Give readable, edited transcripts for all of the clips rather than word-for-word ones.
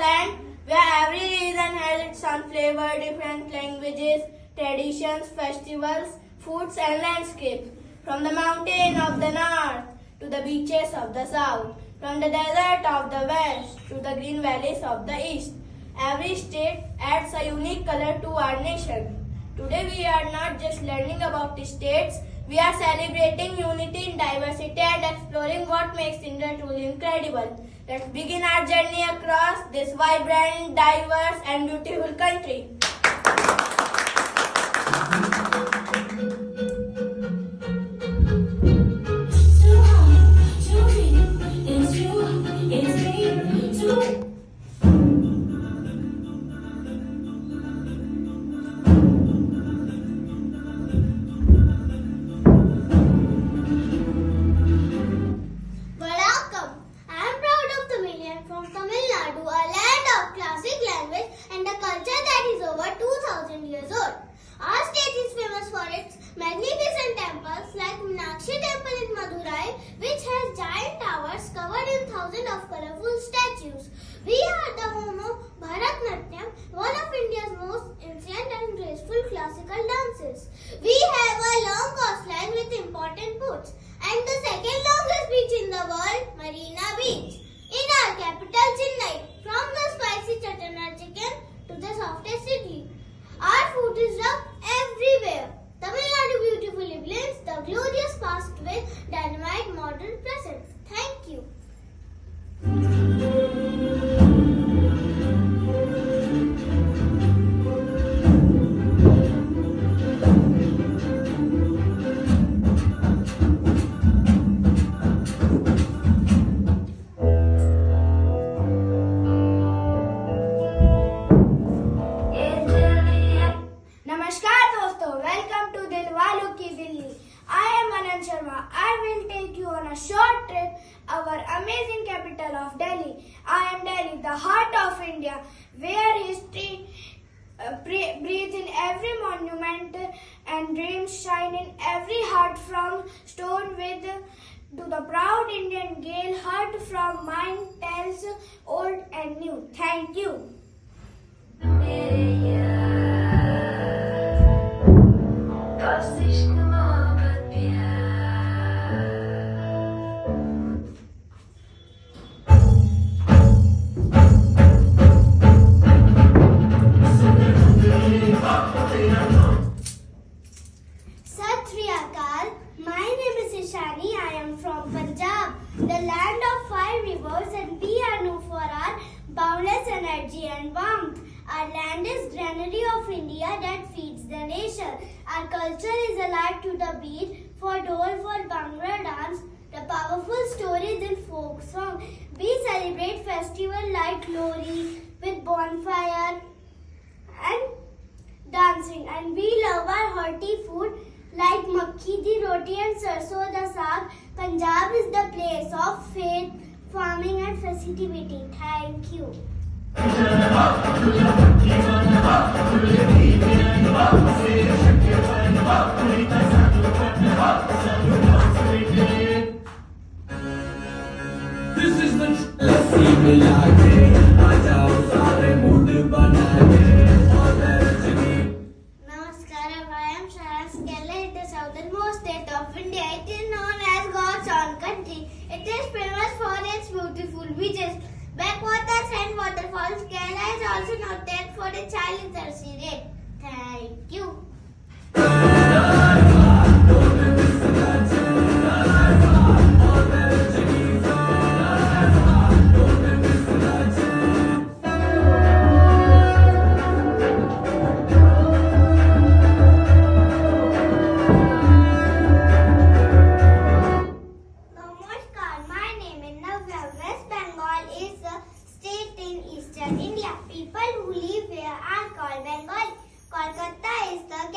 land where every region has its own flavor, different languages, traditions, festivals, foods and landscapes. From the mountain of the north to the beaches of the south, from the desert of the west to the green valleys of the east. Every state adds a unique color to our nation. Today we are not just learning about states, we are celebrating unity in diversity and exploring what makes India truly incredible. Let's begin our journey across this vibrant, diverse and beautiful country. Magnificent temples like Meenakshi Temple in Madurai, which has giant towers covered in thousands of colorful statues. We are the home of Bharatnatyam, one of India's most ancient and graceful classical dances. We have a long coastline with important ports and the second longest beach in the world, Marina Beach. In our capital, Chennai, from the spicy chettinad chicken to the softest idli, our food is loved everywhere. Tamil Nadu beautifully blends the glorious past with dynamite modern present. Thank you. A short trip, our amazing capital of Delhi. I am Delhi, the heart of India, where history breathes in every monument and dreams shine in every heart, from stone with to the proud Indian Gale heart, from mine tells old and new. Thank you. I am from Punjab, the land of 5 rivers, and we are known for our boundless energy and warmth. Our land is granary of India that feeds the nation. Our culture is alive to the beat, for dole, for Bhangra dance, the powerful stories in folk song. We celebrate festival like Lori with bonfire and dancing, and we love our hearty food like makki di roti and sarson da saag. Punjab is the place of faith, farming and festivity. Thank you. This is the of India. It is known as God's own country. It is famous for its beautiful beaches, backwaters and waterfalls. Kerala is also noted for its high literacy rate. Thank you. India. People who live here are called Bengali. Kolkata is the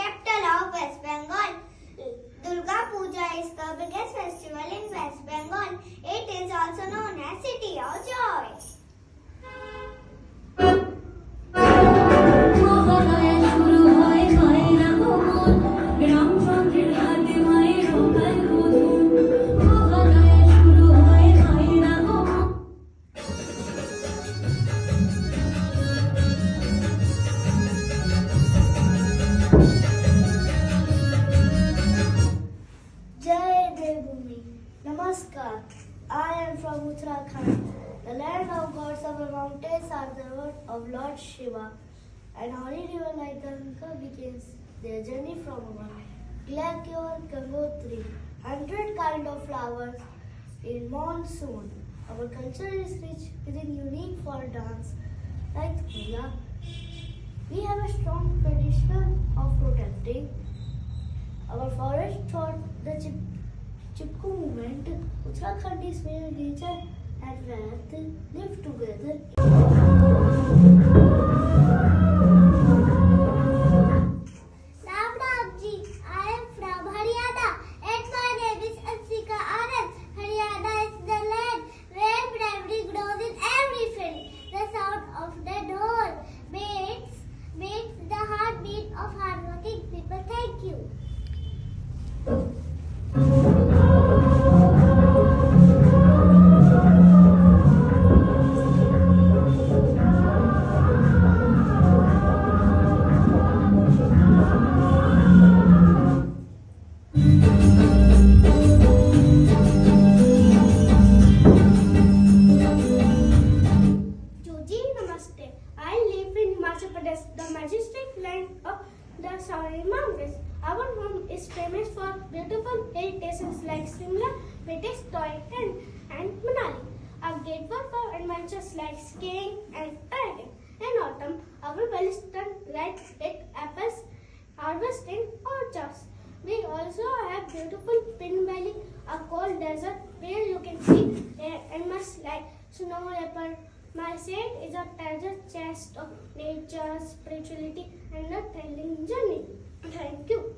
Jai Devbhumi. Namaskar. I am from Uttarakhand. The land of gods of the mountains are the word of Lord Shiva. And holy river like Ganga begins their journey from our Glacure Gangotri. 100 kind of flowers in monsoon. Our culture is rich with a unique folk dance like Hula. We have a strong tradition of protecting our forest through the Chipko movement. Uttarakhand is where nature and wealth live together. Ram Ramji, I am from Haryana and my name is Ansika Anand. Haryana is the land where bravery grows in every field. The sound of the door makes the heartbeat of hardworking people. Thank you. Joji, namaste. I live in Himachal Pradesh, the majestic land of the surrounding mountains. Our home is famous for beautiful hill stations like Shimla, British Toy and Manali. A gateway for adventures like skiing and trekking. In autumn, our valleys turn red with apples harvesting orchards. We also have beautiful Pin Valley, a cold desert where you can see animals like snow leopard. My state is a treasure chest of nature, spirituality, and a thrilling journey. Thank you.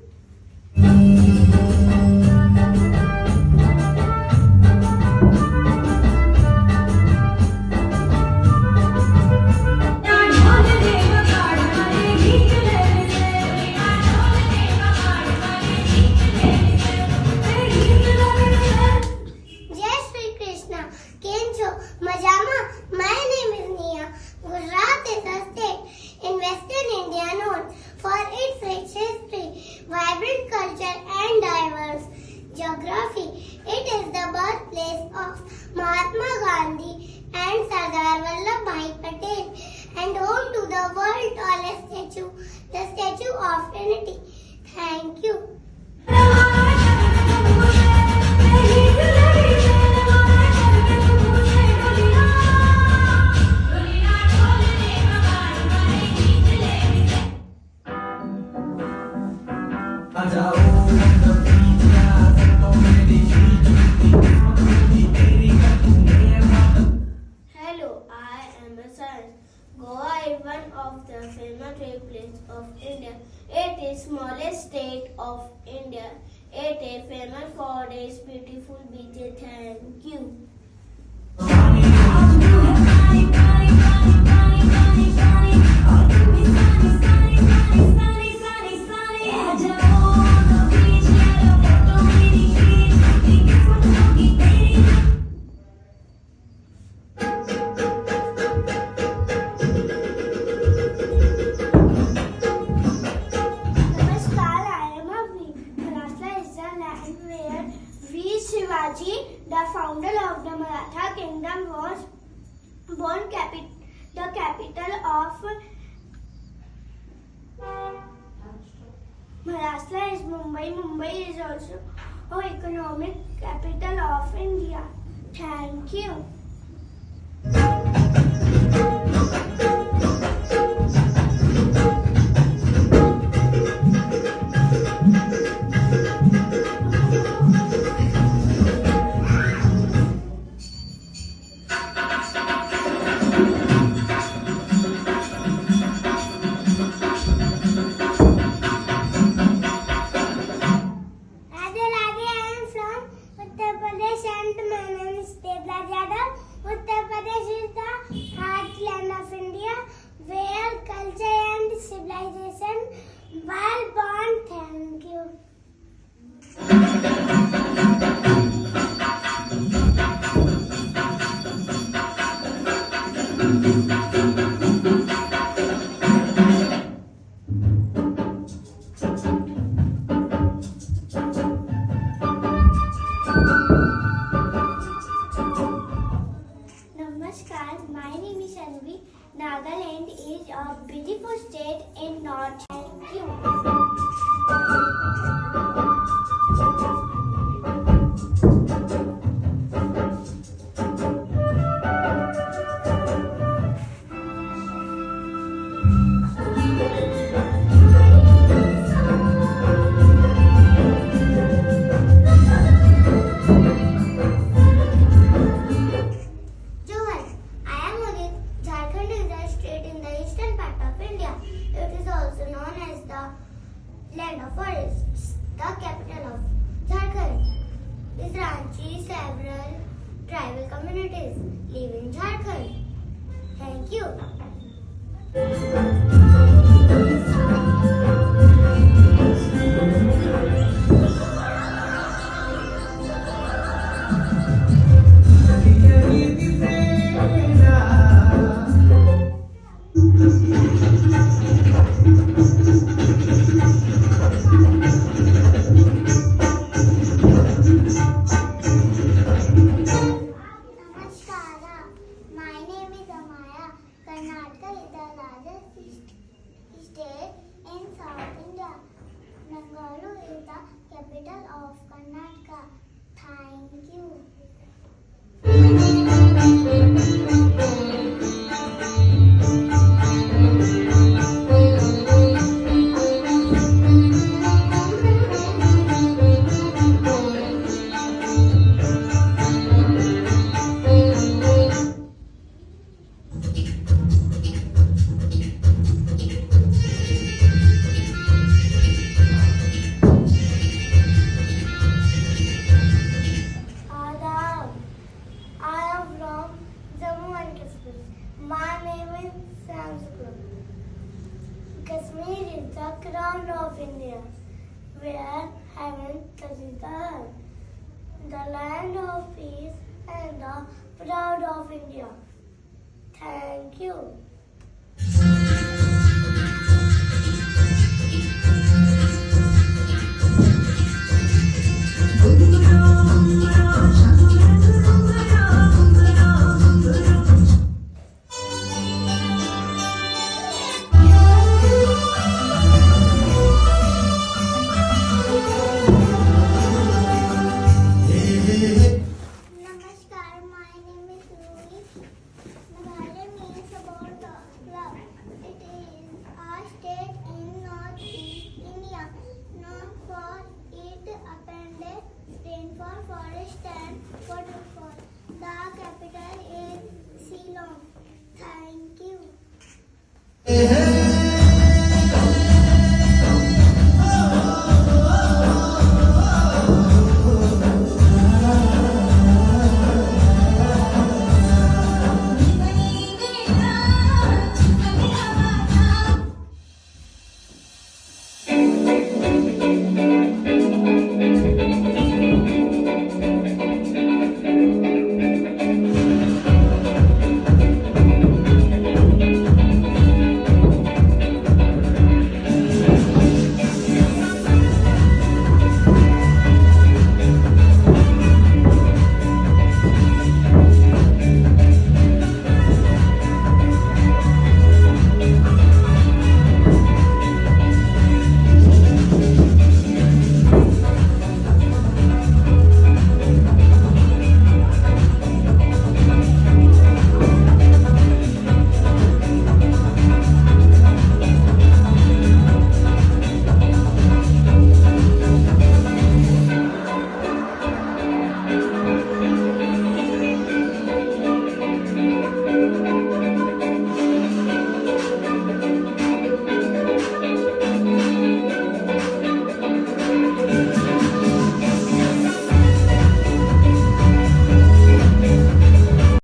Jai Shri Krishna. Kencho, Majama. My name is Nia. Gujarat is a state in Western India known for its rich history, vibrant culture and diverse geography. It is the birthplace of Mahatma Gandhi and Sardar Vallabhbhai Patel and home to the world's tallest statue, the Statue of Unity. Thank you. Hello, I am a science. Goa is one of the famous places of India. It is smallest state of India. It is famous for its beautiful beaches. Thank you. Namaskar, I am Avni. Maratha is the land where Veer Shivaji, the founder of the Maratha kingdom, was born. The capital of Maharashtra is Mumbai. Mumbai is also the economic capital of India. Thank you. Radhe Radhe, I am from Uttar Pradesh and my name is Devla Yadav. Uttar Pradesh is the heartland of India. Land of forests, the capital of Jharkhand. Is Ranchi. Several tribal communities live in Jharkhand. Thank you. Namaskara. My name is Amaya. Karnataka is the largest state in South India. Bengaluru is the capital of Karnataka. Thank you. Adab. I am from Jammu and Kashmir. My name is Samsukun. Kashmir is the crown of India, where heaven touches the earth. The land of peace and the proud of India. Thank you.